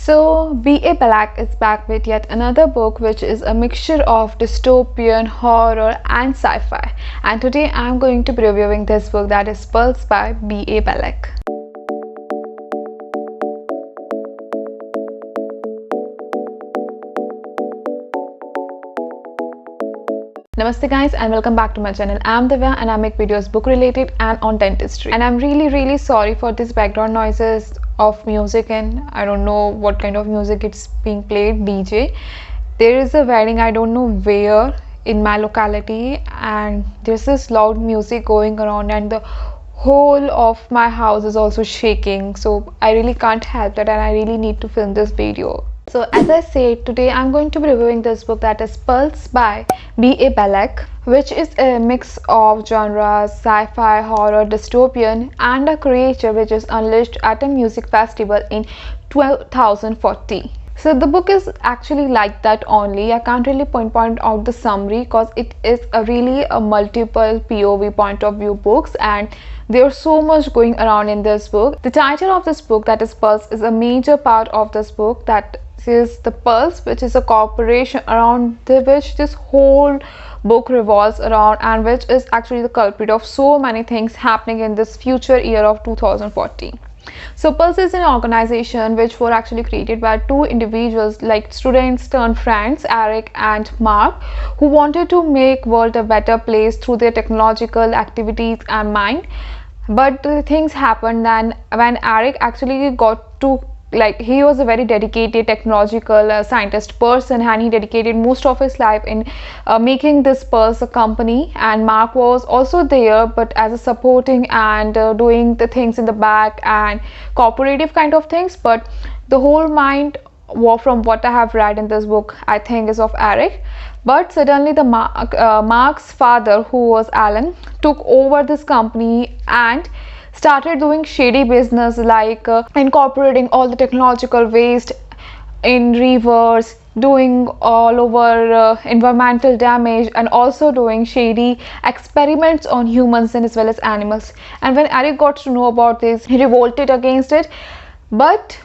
So, B.A. Bellec is back with yet another book which is a mixture of dystopian, horror and sci-fi. And today I am going to be reviewing this book, that is Pulse by B.A. Bellec. Namaste guys and welcome back to my channel. I am Divya and I make videos book related and on dentistry. And I'm really sorry for this background noises of music, and I don't know what kind of music it's being played, DJ. There is a wedding, I don't know where in my locality, and there's this loud music going around and the whole of my house is also shaking. So I really can't help that and I really need to film this video. So as I said, today I'm going to be reviewing this book, that is Pulse by B.A. Bellec, which is a mix of genres, sci-fi, horror, dystopian and a creature which is unleashed at a music festival in 2040. So the book is actually like that only. I can't really point out the summary because it is really a multiple POV point of view books, and there's so much going around in this book. The title of this book, that is Pulse, is a major part of this book, that is the Pulse, which is a corporation around which this whole book revolves around, and which is actually the culprit of so many things happening in this future year of 2040. So Pulse is an organization which were actually created by two individuals, like students turned friends, Eric and Mark, who wanted to make world a better place through their technological activities and mind. But things happened then when Eric actually got to, he was a very dedicated technological scientist person, and he dedicated most of his life in making this Pulse a company. And Mark was also there, but as a supporting and doing the things in the back and cooperative kind of things. But the whole mind, from what I have read in this book, I think is of Eric. But suddenly the Mark's father, who was Alan, took over this company and started doing shady business, like incorporating all the technological waste in rivers, doing all over environmental damage, and also doing shady experiments on humans and as well as animals. And when Eric got to know about this, he revolted against it, but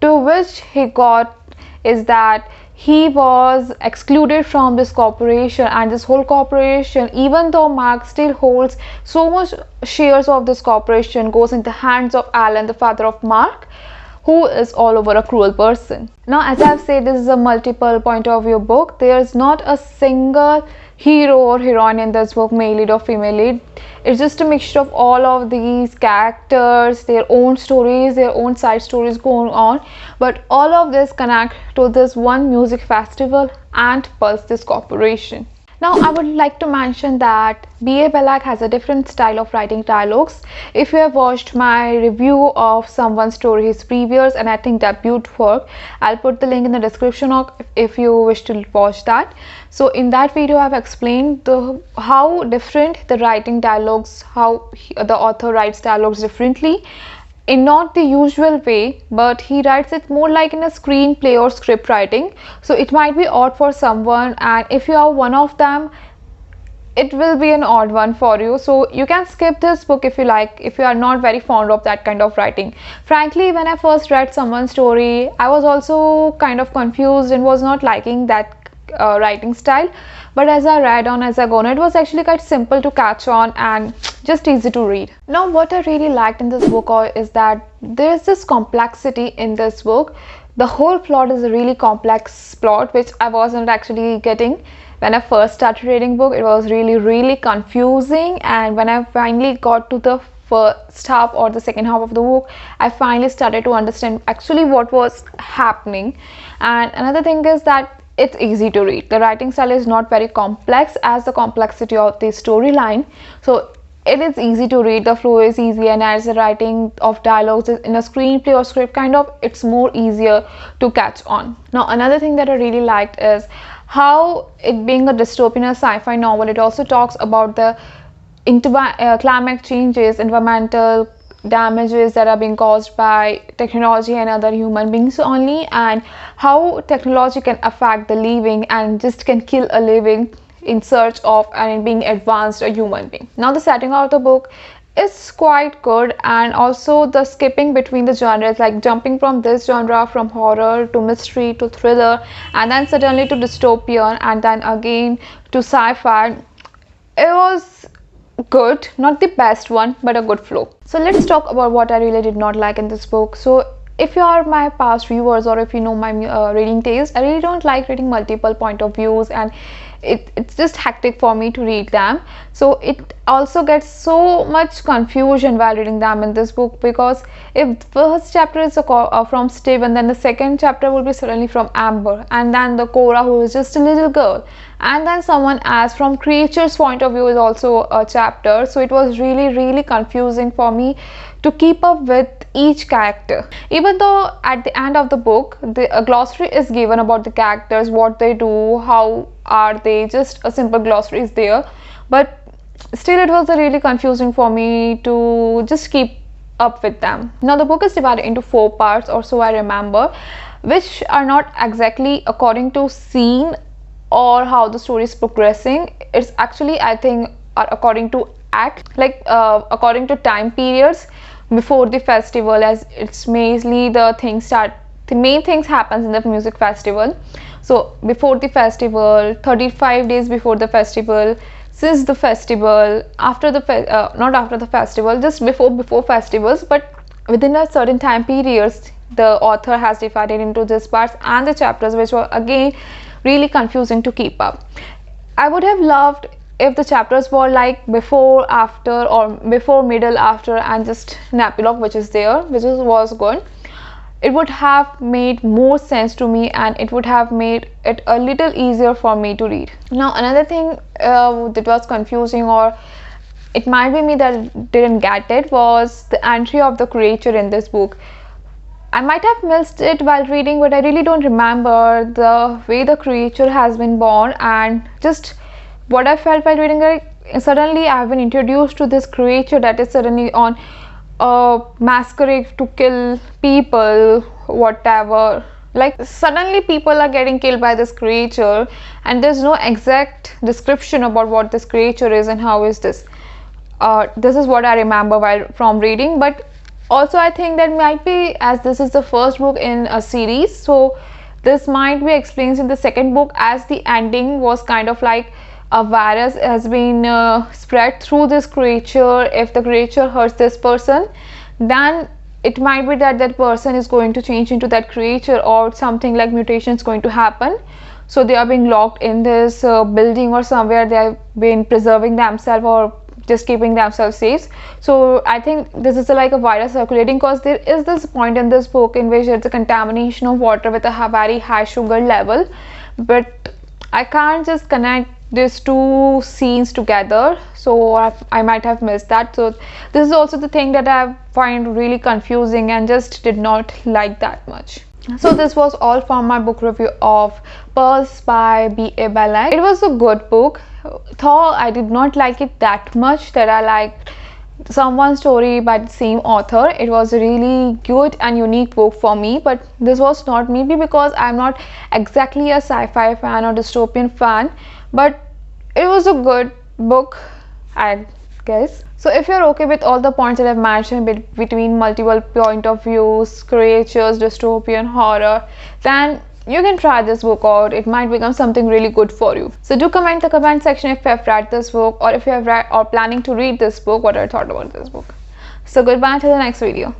to which he got is that he was excluded from this corporation, and this whole corporation, even though Mark still holds so much shares of this corporation, goes in the hands of Alan, the father of Mark, who is all over a cruel person. Now, as I've said, this is a multiple point of view book. There's not a single hero or heroine in this book, male lead or female lead. It's just a mixture of all of these characters, their own stories, their own side stories going on, but all of this connect to this one music festival and Pulse, this corporation. Now, I would like to mention that B.A. Bellec has a different style of writing dialogues. If you have watched my review of someone's story, his previous and I think debut work, I'll put the link in the description if you wish to watch that. So in that video, I've explained how different the writing dialogues, how the author writes dialogues differently, in not the usual way, but he writes it more like in a screenplay or script writing. So it might be odd for someone, and if you are one of them, it will be an odd one for you. So you can skip this book if you like, if you are not very fond of that kind of writing. Frankly, when I first read someone's story, I was also kind of confused and was not liking that writing style. But as I read on, as I go on, it was actually quite simple to catch on and just easy to read. Now, what I really liked in this book is that there is this complexity in this book. The whole plot is a really complex plot, which I wasn't actually getting when I first started reading book. It was really confusing, and when I finally got to the first half or the second half of the book, I finally started to understand actually what was happening. And another thing is that it's easy to read. The writing style is not very complex as the complexity of the storyline. So it is easy to read, the flow is easy, and as the writing of dialogues is in a screenplay or script kind of, it's more easier to catch on. Now, another thing that I really liked is how, it being a dystopian sci-fi novel, it also talks about the climate changes, environmental damages that are being caused by technology and other human beings only, and how technology can affect the living and just can kill a living in search of and being advanced a human being. Now, the setting of the book is quite good, and also the skipping between the genres, like jumping from this genre from horror to mystery to thriller and then suddenly to dystopian and then again to sci-fi. It was good, not the best one, but a good flow. So let's talk about what I really did not like in this book. So if you are my past viewers or if you know my reading taste, I really don't like reading multiple point of views, and it's just hectic for me to read them. So it also gets so much confusion while reading them in this book, because if the first chapter is from Steve, and then the second chapter will be suddenly from Amber, and then the Cora, who is just a little girl, and then someone else from Creature's point of view is also a chapter. So it was really confusing for me to keep up with each character, even though at the end of the book a glossary is given about the characters, what they do, how are they, just a simple glossary is there, but still it was really confusing for me to just keep up with them. Now the book is divided into 4 parts, or so I remember, which are not exactly according to scene or how the story is progressing. It's actually, I think, are according to act, like according to time periods before the festival, as it's mainly the main things happens in the music festival. So before the festival, 35 days before the festival, since the festival, after the not after the festival, just before festivals, but within a certain time periods the author has divided into these parts and the chapters, which were again really confusing to keep up. I would have loved if the chapters were like before, after, or before, middle, after, and just an epilogue which is there, which was good. It would have made more sense to me, and it would have made it a little easier for me to read. Now another thing that was confusing, or it might be me that didn't get it, was the entry of the creature in this book. I might have missed it while reading, but I really don't remember the way the creature has been born, and just what I felt while reading, like suddenly I've been introduced to this creature that is suddenly on a masquerade to kill people, whatever. Like suddenly people are getting killed by this creature, and there's no exact description about what this creature is and how is this. This is what I remember while from reading, but also I think that might be, as this is the first book in a series, so this might be explained in the second book, as the ending was kind of like a virus has been spread through this creature. If the creature hurts this person, then it might be that that person is going to change into that creature, or something like mutation is going to happen. So they are being locked in this building or somewhere. They have been preserving themselves or just keeping themselves safe. So I think this is like a virus circulating, because there is this point in this book in which it's a contamination of water with a very high sugar level, but I can't just connect these two scenes together, so I might have missed that. So this is also the thing that I find really confusing and just did not like that much. So this was all from my book review of Pearls by B.A. Bellec. It was a good book, though I did not like it that much that I liked someone's story by the same author. It was a really good and unique book for me, but this was not, maybe because I'm not exactly a sci-fi fan or dystopian fan, but it was a good book, I guess. So if you're okay with all the points that I've mentioned between multiple point of views, creatures, dystopian, horror, then you can try this book out. It might become something really good for you. So do comment in the comment section if you have read this book, or if you have read or planning to read this book, what I thought about this book. So goodbye till the next video.